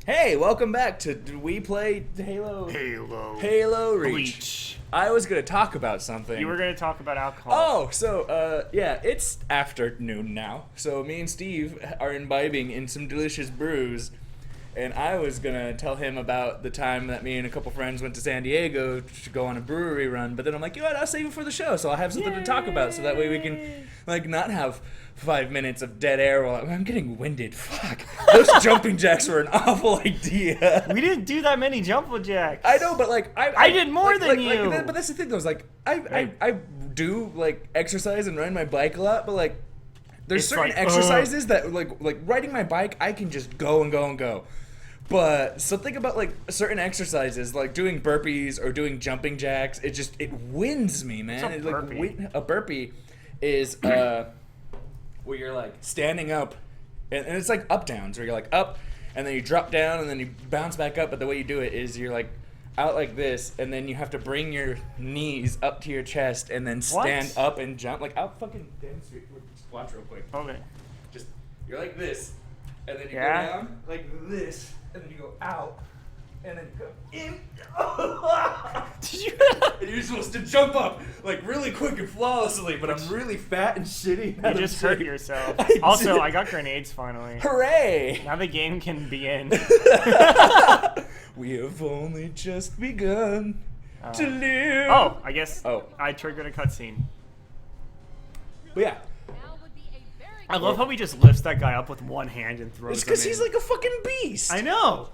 Hey, welcome back to We Play Halo. Halo Reach. Bleach. I was gonna talk about something. You were going to talk about alcohol. Oh, so yeah, it's afternoon now. So me and Steve are imbibing in some delicious brews, and I was gonna tell him about the time that me and a couple friends went to San Diego to go on a brewery run. But then I'm like, you know what? I'll save it for the show, so I'll have something to talk about, so that way we can not have 5 minutes of dead air while I'm getting winded. Fuck. Those jumping jacks were an awful idea. We didn't do that many jump jacks. I know, but I did more than you. But that's the thing, though. Is I do exercise and ride my bike a lot, but there's It's certain exercises that like riding my bike, I can just go and go and go. But something about certain exercises, like doing burpees or doing jumping jacks, it wins me, man. What's a burpee? A burpee is where you're standing up, and it's like up downs, where you're up, and then you drop down, and then you bounce back up. But the way you do it is you're out like this, and then you have to bring your knees up to your chest, and then stand up and jump. I'll fucking demonstrate. Just watch real quick. Okay. Just you're like this, and then you go Yeah? down like this, and then you go out, and then you go in. Did you? And you're supposed to jump up really quick and flawlessly, but I'm really fat and shitty. You just hurt yourself. I Also, did. I got grenades finally. Hooray! Now the game can begin. We have only just begun to live. Oh, I guess Oh. I triggered a cutscene. But yeah, I love how he just lifts that guy up with one hand and throws it's him because in. he's like a fucking beast. I know.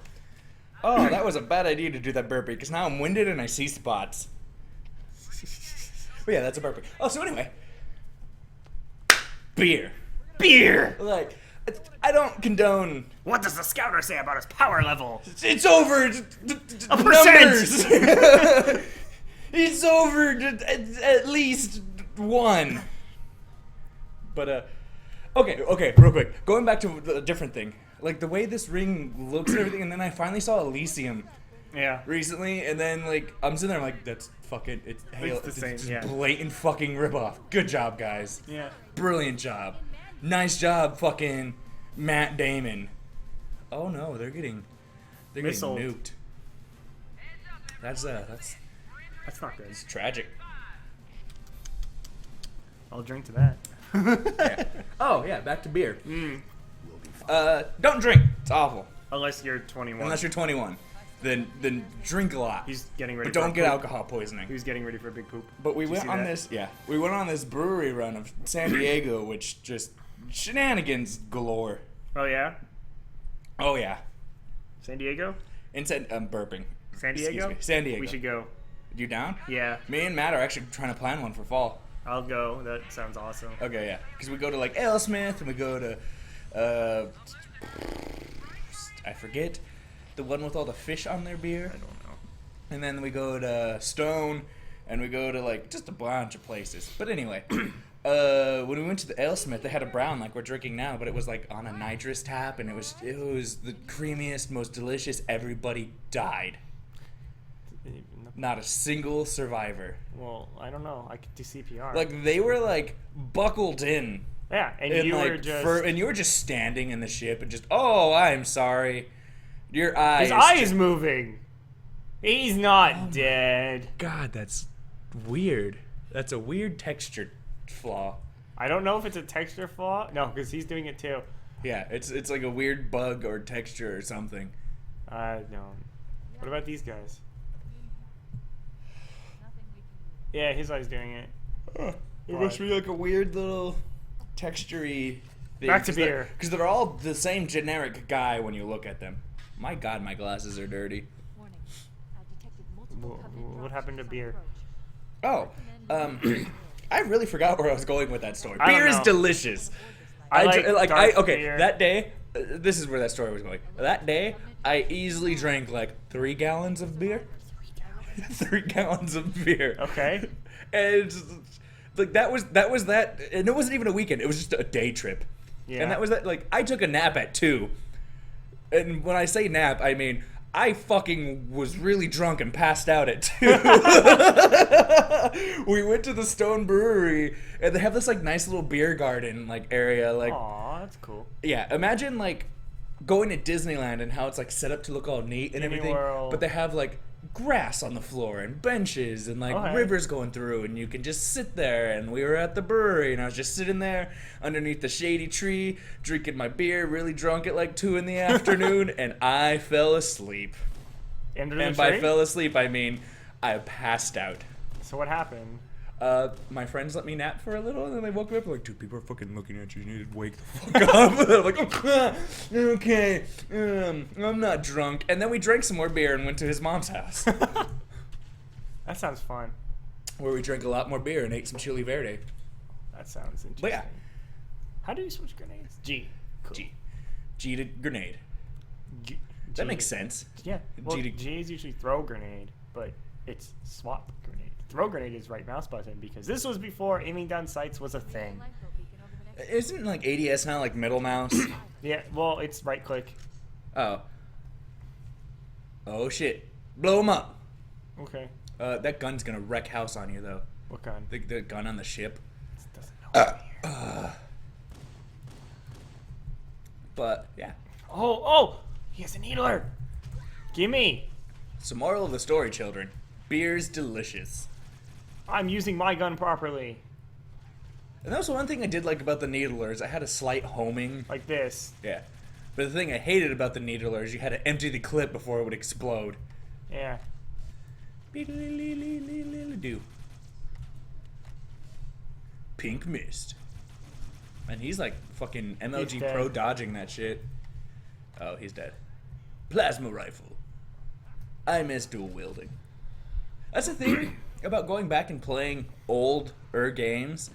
Oh, that was a bad idea to do that burpee, because now I'm winded and I see spots. But yeah, that's a burpee. Oh, so anyway. Beer. Beer. I don't condone. What does the scouter say about his power level? It's over. A percent. Numbers. It's over at least one. But okay, real quick. Going back to a different thing. The way this ring looks and everything, and then I finally saw Elysium Yeah. recently, and then I'm sitting there, that's fucking, it's Halo. the same, It's yeah. blatant fucking ripoff. Good job, guys. Yeah. Brilliant job. Nice job, fucking Matt Damon. Oh no, they're getting Missiled. nuked. That's That's not good. tragic. I'll drink to that. Yeah. Oh yeah, back to beer. Mm. Don't drink. It's awful. Unless you're 21. Unless you're 21. Then drink a lot. He's getting ready But for don't a get poop. alcohol poisoning. He was getting ready for a big poop. But we Did you went see on that? this, yeah. We went on this brewery run of San Diego, which just shenanigans galore. Oh, yeah? Oh yeah. San Diego? I'm burping. San Excuse Diego? me. San Diego. We should go. You down? Yeah. Me and Matt are actually trying to plan one for fall. I'll go. That sounds awesome. Okay, yeah. Because we go to AleSmith, and we go to I forget the one with all the fish on their beer. I don't know. And then we go to Stone, and we go to just a bunch of places. But anyway, when we went to the AleSmith, they had a brown like we're drinking now, but it was on a nitrous tap, and it was the creamiest, most delicious. Everybody died. Not a single survivor. Well, I don't know. I could do CPR. They were buckled in. Yeah, and And you were just... and you were just standing in the ship and just, oh, I'm sorry. Your eye His is eye just- is moving. He's not dead. God, that's weird. That's a weird texture flaw. I don't know if it's a texture flaw. No, because he's doing it too. Yeah, it's like a weird bug or texture or something. I don't. What about these guys? Yeah, his eye's doing it. It must be a weird little texture-y thing. Back to beer. Because they're all the same generic guy when you look at them. My God, my glasses are dirty. What happened to beer? Oh, I really forgot where I was going with that story. I don't Beer is know. delicious. I like dark okay, beer. that day, this is where that story was going. That day, I easily drank 3 gallons of beer. 3 gallons of beer. Okay. And that was that, and it wasn't even a weekend. It was just a day trip. Yeah. And that was that. I took a nap at 2. And when I say nap, I mean I fucking was really drunk and passed out at 2. We went to the Stone Brewery, and they have this nice little beer garden area. Aw, that's cool. Yeah, imagine going to Disneyland and how it's like set up to look all neat and Disney everything, World. but they have like grass on the floor and benches and like Okay. rivers going through, and you can just sit there. And we were at the brewery, and I was just sitting there underneath the shady tree, drinking my beer, really drunk at like 2 in the afternoon, and I fell asleep. Under And the by tree? fell asleep, I mean I passed out. So what happened? My friends let me nap for a little, and then they woke me up like, dude, people are fucking looking at you. You need to wake the fuck up. And I'm like, okay, I'm not drunk. And then we drank some more beer and went to his mom's house, That sounds fun. where we drank a lot more beer and ate some chili verde. That sounds interesting. But yeah, How do you switch grenades? G. Cool. G to grenade. G. That makes sense. Yeah. Well, G to- G is usually throw grenade, but it's swap grenade. Throw grenade is right mouse button because this was before aiming down sights was a thing. Isn't like ADS now like middle mouse? Yeah. Well, it's right click. Oh. Oh shit. Blow him up. Okay. That gun's gonna wreck house on you though. What gun? The gun on the ship. This doesn't know. But yeah. Oh! He has a needler. Gimme! So moral of the story, children. Beer's delicious. I'm using my gun properly, And that was the one thing I did like about the needlers. I had a slight homing. like this. Yeah. But the thing I hated about the needlers, you had to empty the clip before it would explode. Yeah. Do. Pink mist. And he's like fucking MLG He's dead. Pro dodging that shit. Oh, he's dead. Plasma rifle. I miss dual wielding. That's the thing about going back and playing older games,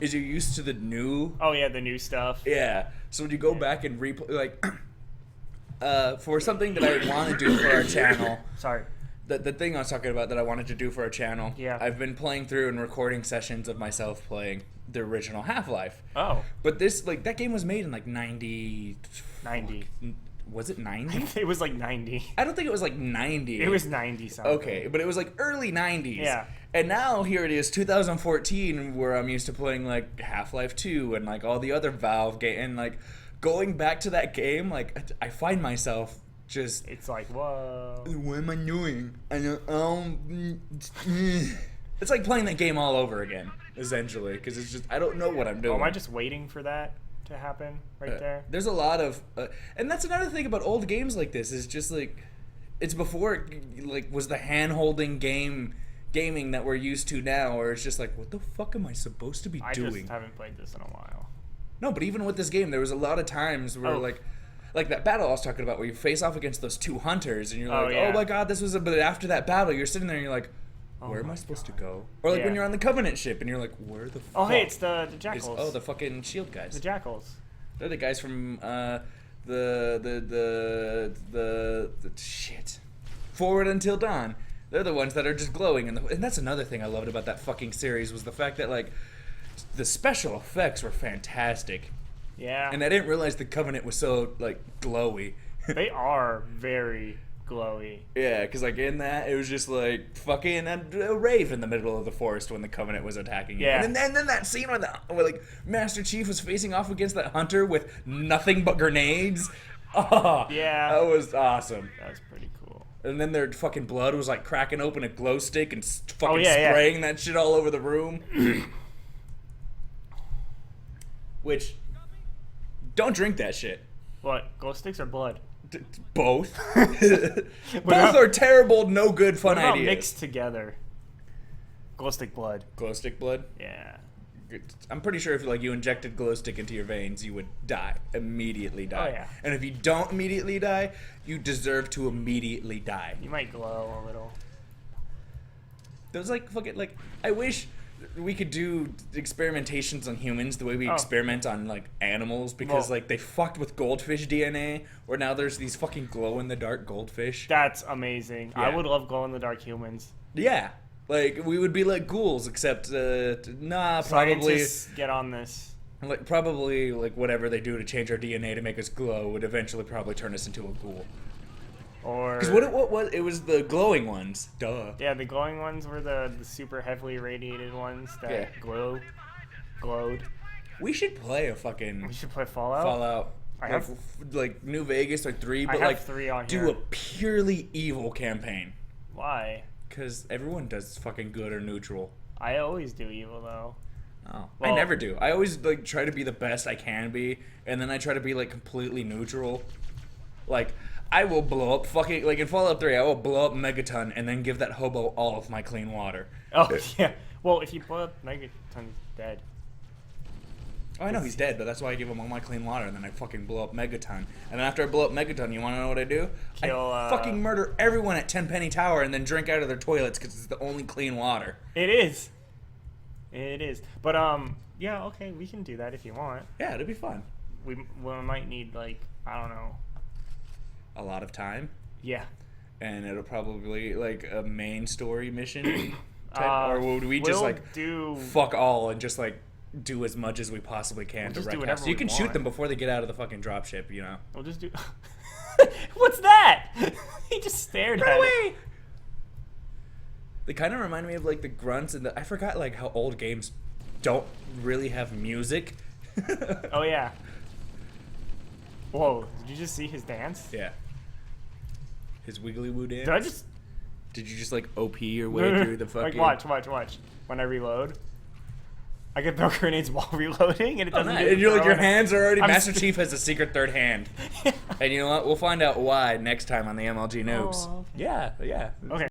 is you're used to the new. Oh yeah, the new stuff. Yeah. So when you go back and replay, like, for something that I want to do for our channel, Sorry. the thing I was talking about that I wanted to do for our channel, Yeah. I've been playing through and recording sessions of myself playing the original Half-Life. Oh. But this, like, that game was made in like 90. 90. Was it 90? It was like 90. I don't think it was like 90. It was 90 something. Okay, but it was like early 90s. Yeah. And now here it is, 2014, where I'm used to playing like Half-Life 2 and like all the other Valve game, and like going back to that game, like I find myself just, It's like, whoa. what am I doing? It's like playing that game all over again, essentially, because it's just I don't know what I'm doing. Oh, am I just waiting for that to happen right there? There's a lot of, and that's another thing about old games like this is just like, it's before it like was the hand-holding gaming that we're used to now, where it's just like, what the fuck am I supposed to be I doing? just haven't played this in a while. No, but even with this game, there was a lot of times where Oh. like that battle I was talking about, where you face off against those two hunters, and you're Oh, like, yeah. oh my god, this was a. But after that battle, you're sitting there and you're like, Oh where am my I supposed to go? Or like Yeah. when you're on the Covenant ship and you're like, where the Oh, fuck? hey, it's the is- jackals. oh, the fucking shield guys. the jackals. They're the guys from the shit. Forward Until Dawn. They're the ones that are just glowing, and that's another thing I loved about that fucking series was the fact that like the special effects were fantastic, Yeah. and I didn't realize the Covenant was so like glowy. They are very glowy. Yeah, because like in that it was just like fucking a rave in the middle of the forest when the Covenant was attacking you. Yeah. And then that scene where like Master Chief was facing off against that hunter with nothing but grenades. Oh, Yeah. that was awesome. That was pretty cool. And then their fucking blood was like cracking open a glow stick and fucking yeah. spraying that shit all over the room. Which, don't drink that shit. What? Glow sticks or blood? Both. What Both about- are terrible, no good, fun What about ideas. mixed together? Glow stick blood. Glow stick blood. Yeah. I'm pretty sure if like you injected glow stick into your veins, you would die. Immediately die. Oh, yeah. And if you don't immediately die, you deserve to immediately die. You might glow a little. Those like fucking like I wish we could do experimentations on humans the way we Oh. experiment on like animals, because Well- like they fucked with goldfish DNA, where now there's these fucking glow in the dark goldfish. That's amazing. I Yeah. would love glow in the dark humans. Yeah. Like we would be like ghouls, except nah, probably Scientists, get on this. probably like whatever they do to change our DNA to make us glow would eventually probably turn us into a ghoul. Or Because what was it was the glowing ones. Duh. yeah, the glowing ones were the super heavily irradiated ones that Yeah. glowed. We should play a fucking We should play Fallout. Fallout. I like, have like New Vegas or 3, I but have like 3 on do here. a purely evil campaign. Why? Because everyone does fucking good or neutral. I always do evil though. Oh, I Well- never do. I always like try to be the best I can be, and then I try to be like completely neutral. Like I will blow up fucking like in Fallout 3, I will blow up Megaton and then give that hobo all of my clean water. Oh yeah. Well, if you blow up Megaton's dead. Oh, I know he's dead, but that's why I give him all my clean water, and then I fucking blow up Megaton. And then after I blow up Megaton, you want to know what I do? Kill, I fucking murder everyone at Tenpenny Tower and then drink out of their toilets because it's the only clean water. It is. It is. But yeah, okay, we can do that if you want. Yeah, it'd be fun. We might need like I don't know. A lot of time, Yeah. and it'll probably like a main story mission, type, or would we just we'll like do? fuck all and just like do as much as we possibly can We'll to just do wreck whatever house? You we can shoot want. them before they get out of the fucking dropship, you know. We'll just do. What's that? He just stared Run at away! it. They kind of remind me of like the grunts and I forgot like how old games don't really have music. Oh yeah. Whoa! Did you just see his dance? Yeah. His wiggly woo dance. Did I just? Did you just like OP your way through the fucking? Like watch. When I reload, I can throw grenades while reloading, and it Oh, doesn't. nice. get And you're like your thrown. hands are already. I'm Master st- Chief has a secret third hand, and you know what? We'll find out why next time on the MLG Noobs. Oh, okay. Yeah. Okay.